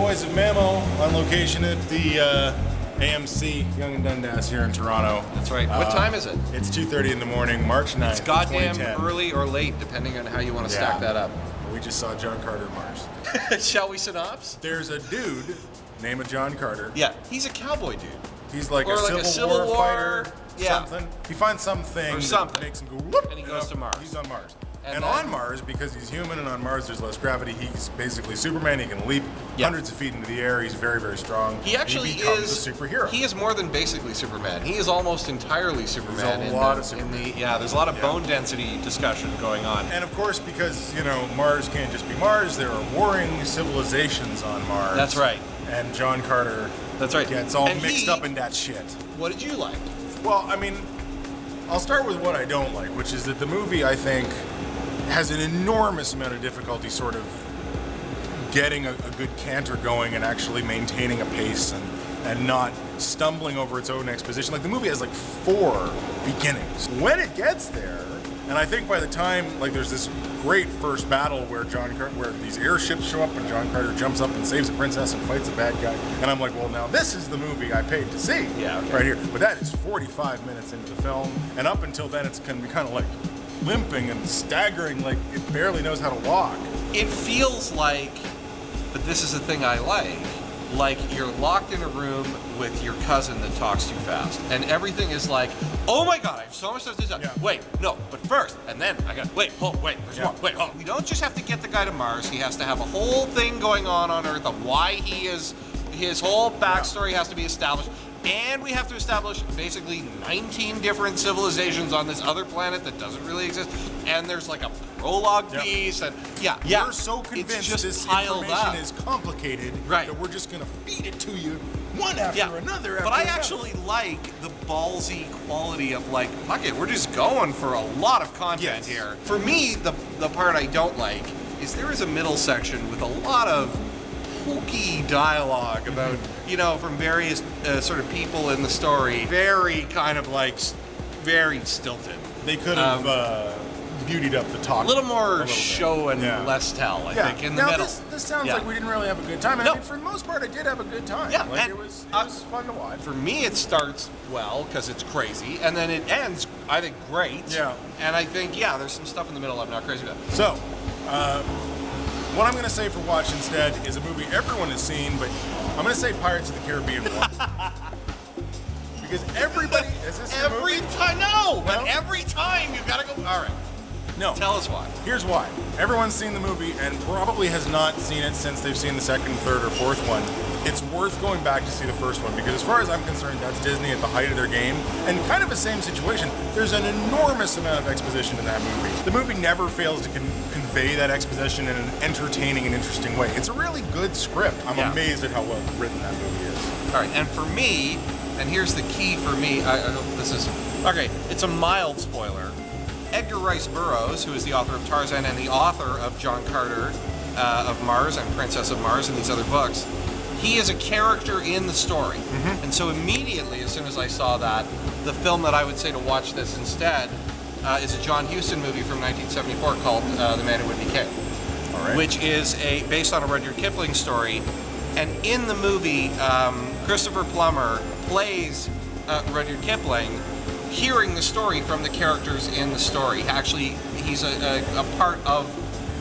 boys of MAMO on location at the AMC, Young and Dundas here in Toronto. That's right. What time is it? It's 2:30 in the morning, March 9th, It's goddamn 2010. early or late, depending on how you want to stack that up. We just saw John Carter Mars. Shall we synopsis? There's a dude named John Carter. Yeah, he's a cowboy dude. He's like, Or a, like Civil a Civil War fighter, yeah. something. He finds something Or something. that makes him go whoop, And he goes to Mars. He's on Mars. And And then- on Mars, because he's human and on Mars there's less gravity, he's basically Superman. He can leap hundreds of feet into the air. He's very, very strong. He actually becomes a superhero. He is more than basically Superman. He is almost entirely Superman. There's a lot of Superman. There's a lot of bone density discussion going on. And of course, because, Mars can't just be Mars, there are warring civilizations on Mars. That's right. And John Carter gets all mixed up in that shit. What did you like? Well, I'll start with what I don't like, which is that the movie, I think, has an enormous amount of difficulty sort of getting a good canter going and actually maintaining a pace and not stumbling over its own exposition. Like, the movie has 4 beginnings. When it gets there, and I think by the time, there's this great first battle where where these airships show up and John Carter jumps up and saves a princess and fights a bad guy, and I'm like, well, now this is the movie I paid to see right here. But that is 45 minutes into the film, and up until then it's going to be kind of limping and staggering, like it barely knows how to walk. It feels like, but this is the thing I like you're locked in a room with your cousin that talks too fast, and everything is like, oh my god, I have so much stuff to do. Yeah. Wait, no, but first, and then I got, wait, there's more. Wait, we don't just have to get the guy to Mars, he has to have a whole thing going on Earth of why he is, his whole backstory has to be established. And we have to establish basically 19 different civilizations on this other planet that doesn't really exist. And there's a prologue piece, and We're so convinced it's just this piled information up. is complicated that we're just going to feed it to you one after another. But I actually like the ballsy quality of fuck it, we're just going for a lot of content here. For me, the part I don't like is there is a middle section with a lot of hokey dialogue about, from various sort of people in the story. Very kind of very stilted. They could have beautied up the talk. A little more show and less tell, I think, in the middle. This sounds like we didn't really have a good time. And for the most part, I did have a good time. Yeah, and it was fun to watch. For me, it starts well because it's crazy, and then it ends, I think, great. Yeah. And I think, there's some stuff in the middle I'm not crazy about. So, what I'm going to say for watch instead is a movie everyone has seen, but I'm going to say Pirates of the Caribbean 1. Because everybody... Is this every time? No! But every time you've got to go... All right. No. Tell us why. Here's why. Everyone's seen the movie and probably has not seen it since they've seen the second, third, or fourth one. It's worth going back to see the first one because as far as I'm concerned, that's Disney at the height of their game. And kind of the same situation. There's an enormous amount of exposition in that movie. The movie never fails to convey that exposition in an entertaining and interesting way. It's a really good script. I'm amazed at how well written that movie is. All right, and for me, and here's the key for me, it's a mild spoiler. Edgar Rice Burroughs, who is the author of Tarzan and the author of John Carter of Mars and Princess of Mars and these other books, he is a character in the story. And so immediately, as soon as I saw that, the film that I would say to watch this instead is a John Huston movie from 1974 called The Man Who Would Be King, which is based on a Rudyard Kipling story. And in the movie, Christopher Plummer plays Rudyard Kipling, hearing the story from the characters in the story. Actually, he's a part of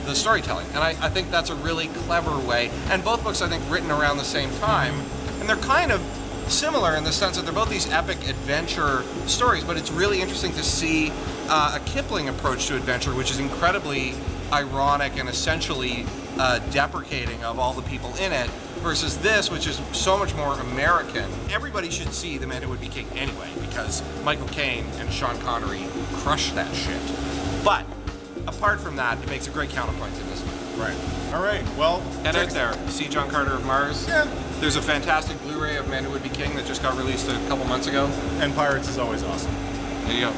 the storytelling. And I think that's a really clever way. And both books, I think, written around the same time. And they're kind of similar in the sense that they're both these epic adventure stories, but it's really interesting to see a Kipling approach to adventure, which is incredibly ironic and essentially deprecating of all the people in it, versus this, which is so much more American. Everybody should see The Man Who Would Be King anyway, because Michael Caine and Sean Connery crushed that shit. But apart from that, it makes a great counterpoint to this one. Right. All right. Well, head out there. See John Carter of Mars. Yeah. There's a fantastic Blu-ray of Man Who Would Be King that just got released a couple months ago. And Pirates is always awesome. There you go.